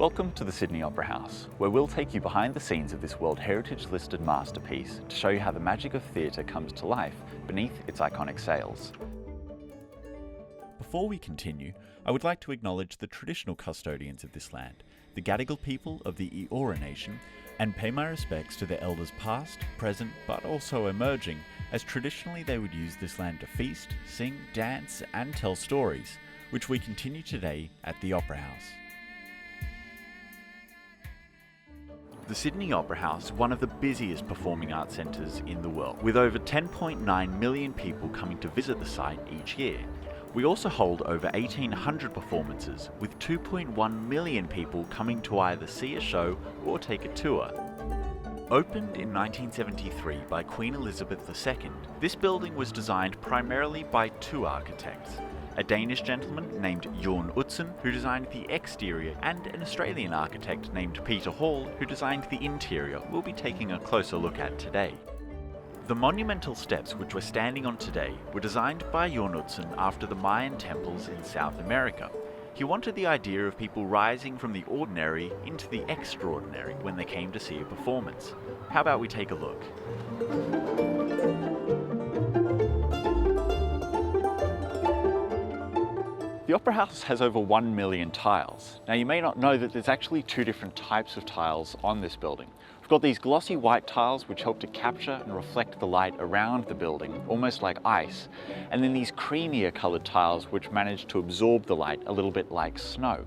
Welcome to the Sydney Opera House, where we'll take you behind the scenes of this World Heritage listed masterpiece to show you how the magic of theatre comes to life beneath its iconic sails. Before we continue, I would like to acknowledge the traditional custodians of this land, the Gadigal people of the Eora Nation, and pay my respects to their elders past, present, but also emerging, as traditionally they would use this land to feast, sing, dance, and tell stories, which we continue today at the Opera House. The Sydney Opera House is one of the busiest performing arts centres in the world, with over 10.9 million people coming to visit the site each year. We also hold over 1,800 performances, with 2.1 million people coming to either see a show or take a tour. Opened in 1973 by Queen Elizabeth II, this building was designed primarily by two architects. A Danish gentleman named Joan, who designed the exterior, and an Australian architect named Peter Hall, who designed the interior, we'll be taking a closer look at today. The monumental steps which we're standing on today were designed by Joan after the Mayan temples in South America. He wanted the idea of people rising from the ordinary into the extraordinary when they came to see a performance. How about we take a look? The Opera House has over 1 million tiles. Now you may not know that there's actually two different types of tiles on this building. We've got these glossy white tiles which help to capture and reflect the light around the building, almost like ice, and then these creamier coloured tiles which manage to absorb the light a little bit like snow.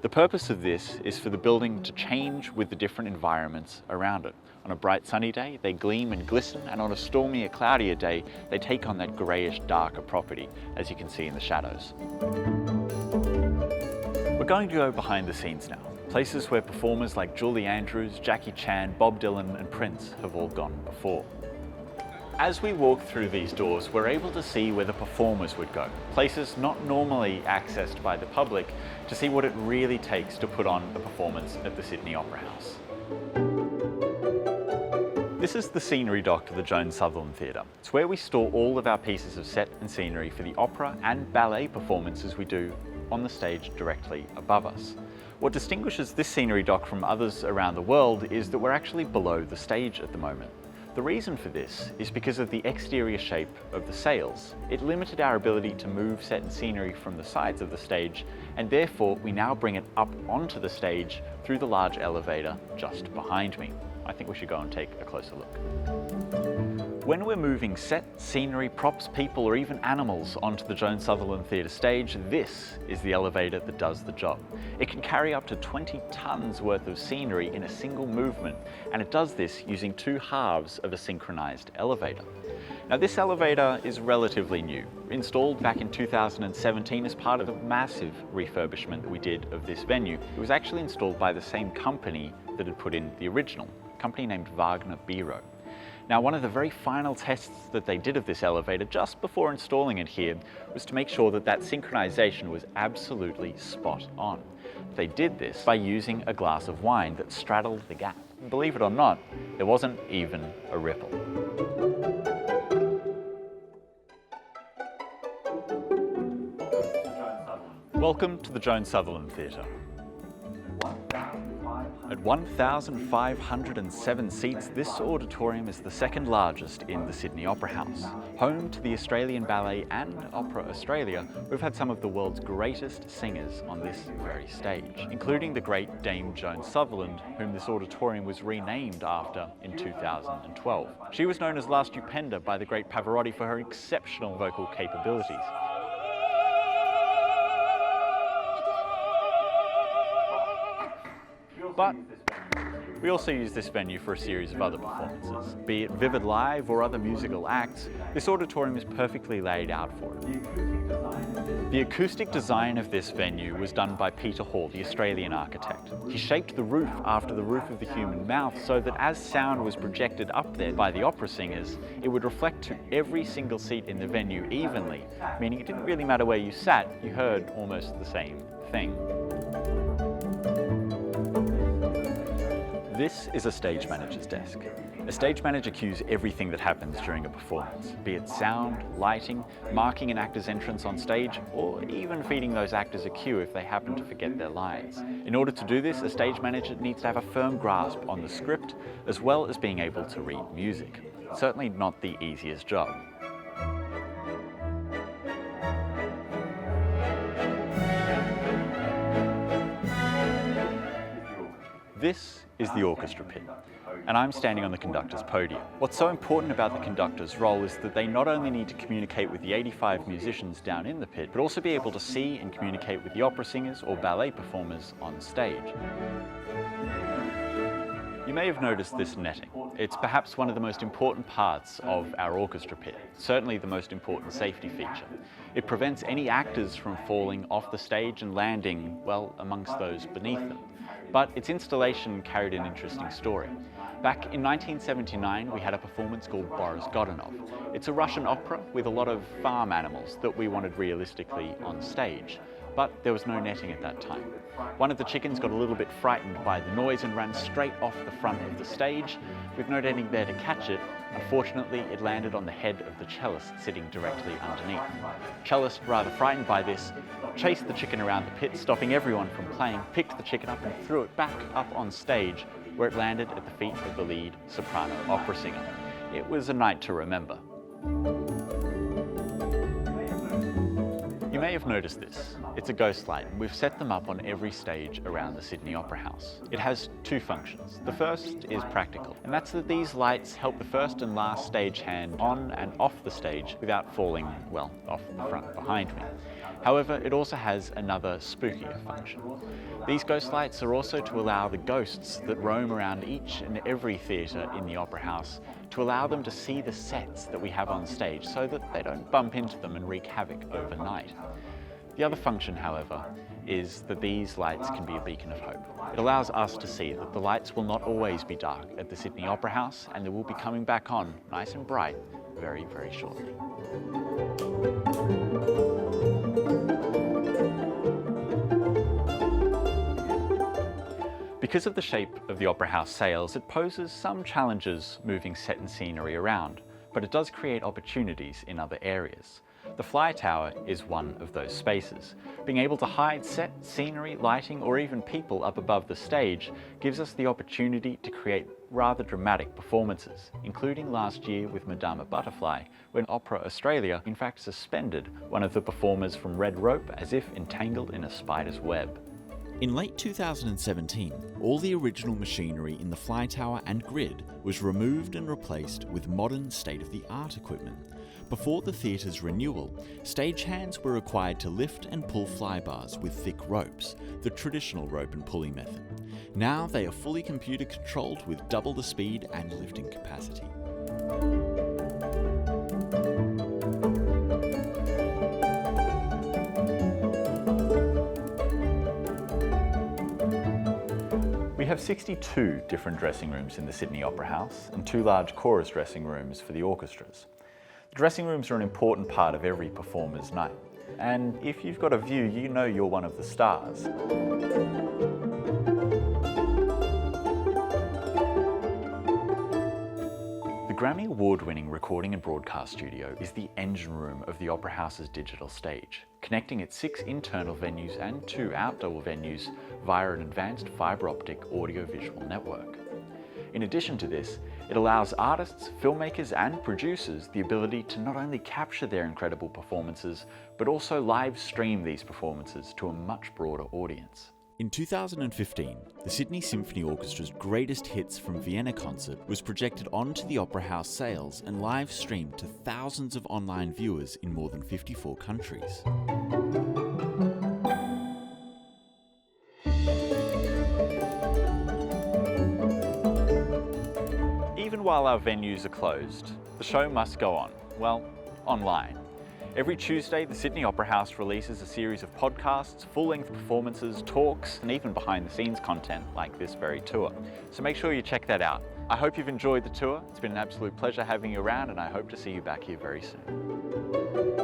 The purpose of this is for the building to change with the different environments around it. On a bright sunny day, they gleam and glisten, and on a stormier, cloudier day, they take on that greyish, darker property, as you can see in the shadows. We're going to go behind the scenes now, places where performers like Julie Andrews, Jackie Chan, Bob Dylan and Prince have all gone before. As we walk through these doors, we're able to see where the performers would go, places not normally accessed by the public, to see what it really takes to put on a performance at the Sydney Opera House. This is the scenery dock to the Joan Sutherland Theatre. It's where we store all of our pieces of set and scenery for the opera and ballet performances we do on the stage directly above us. What distinguishes this scenery dock from others around the world is that we're actually below the stage at the moment. The reason for this is because of the exterior shape of the sails. It limited our ability to move set and scenery from the sides of the stage, and therefore we now bring it up onto the stage through the large elevator just behind me. I think we should go and take a closer look. When we're moving set, scenery, props, people, or even animals onto the Joan Sutherland Theatre stage, this is the elevator that does the job. It can carry up to 20 tons worth of scenery in a single movement, and it does this using two halves of a synchronized elevator. Now this elevator is relatively new, installed back in 2017 as part of a massive refurbishment that we did of this venue. It was actually installed by the same company that had put in the original, a company named Wagner Bureau. Now, one of the very final tests that they did of this elevator just before installing it here was to make sure that that synchronization was absolutely spot on. They did this by using a glass of wine that straddled the gap. And believe it or not, there wasn't even a ripple. Welcome to the Joan Sutherland Theatre. At 1,507 seats, this auditorium is the second largest in the Sydney Opera House. Home to the Australian Ballet and Opera Australia, we've had some of the world's greatest singers on this very stage, including the great Dame Joan Sutherland, whom this auditorium was renamed after in 2012. She was known as La Stupenda by the great Pavarotti for her exceptional vocal capabilities. But we also use this venue for a series of other performances. Be it Vivid Live or other musical acts, this auditorium is perfectly laid out for it. The acoustic design of this venue was done by Peter Hall, the Australian architect. He shaped the roof after the roof of the human mouth so that as sound was projected up there by the opera singers, it would reflect to every single seat in the venue evenly, meaning it didn't really matter where you sat, you heard almost the same thing. This is a stage manager's desk. A stage manager cues everything that happens during a performance, be it sound, lighting, marking an actor's entrance on stage, or even feeding those actors a cue if they happen to forget their lines. In order to do this, a stage manager needs to have a firm grasp on the script, as well as being able to read music. Certainly not the easiest job. This is the Orchestra Pit, and I'm standing on the conductor's podium. What's so important about the conductor's role is that they not only need to communicate with the 85 musicians down in the pit, but also be able to see and communicate with the opera singers or ballet performers on stage. You may have noticed this netting. It's perhaps one of the most important parts of our orchestra pit, certainly the most important safety feature. It prevents any actors from falling off the stage and landing, well, amongst those beneath them. But its installation carried an interesting story. Back in 1979, we had a performance called Boris Godunov. It's a Russian opera with a lot of farm animals that we wanted realistically on stage, but there was no netting at that time. One of the chickens got a little bit frightened by the noise and ran straight off the front of the stage. With no netting there to catch it, unfortunately it landed on the head of the cellist sitting directly underneath. Cellist, rather frightened by this, chased the chicken around the pit, stopping everyone from playing, picked the chicken up and threw it back up on stage, where it landed at the feet of the lead soprano opera singer. It was a night to remember. You may have noticed this. It's a ghost light, and we've set them up on every stage around the Sydney Opera House. It has two functions. The first is practical, and that's that these lights help the first and last stagehand on and off the stage without falling, well, off the front behind me. However, it also has another spookier function. These ghost lights are also to allow the ghosts that roam around each and every theatre in the Opera House to allow them to see the sets that we have on stage so that they don't bump into them and wreak havoc overnight. The other function, however, is that these lights can be a beacon of hope. It allows us to see that the lights will not always be dark at the Sydney Opera House, and they will be coming back on nice and bright very, very shortly. Because of the shape of the Opera House sails, it poses some challenges moving set and scenery around, but it does create opportunities in other areas. The fly tower is one of those spaces. Being able to hide set, scenery, lighting, or even people up above the stage gives us the opportunity to create rather dramatic performances, including last year with Madama Butterfly, when Opera Australia in fact suspended one of the performers from red rope as if entangled in a spider's web. In late 2017, all the original machinery in the fly tower and grid was removed and replaced with modern state-of-the-art equipment. Before the theatre's renewal, stagehands were required to lift and pull flybars with thick ropes, the traditional rope and pulley method. Now they are fully computer controlled with double the speed and lifting capacity. We have 62 different dressing rooms in the Sydney Opera House and 2 large chorus dressing rooms for the orchestras. The dressing rooms are an important part of every performer's night, and if you've got a view, you know you're one of the stars. The Grammy Award-winning recording and broadcast studio is the engine room of the Opera House's digital stage, connecting its 6 internal venues and 2 outdoor venues via an advanced fibre optic audio-visual network. In addition to this, it allows artists, filmmakers and producers the ability to not only capture their incredible performances, but also live stream these performances to a much broader audience. In 2015, the Sydney Symphony Orchestra's greatest hits from Vienna concert was projected onto the Opera House sails and live streamed to thousands of online viewers in more than 54 countries. Even while our venues are closed, the show must go on, well, online. Every Tuesday, the Sydney Opera House releases a series of podcasts, full-length performances, talks, and even behind-the-scenes content like this very tour. So make sure you check that out. I hope you've enjoyed the tour. It's been an absolute pleasure having you around, and I hope to see you back here very soon.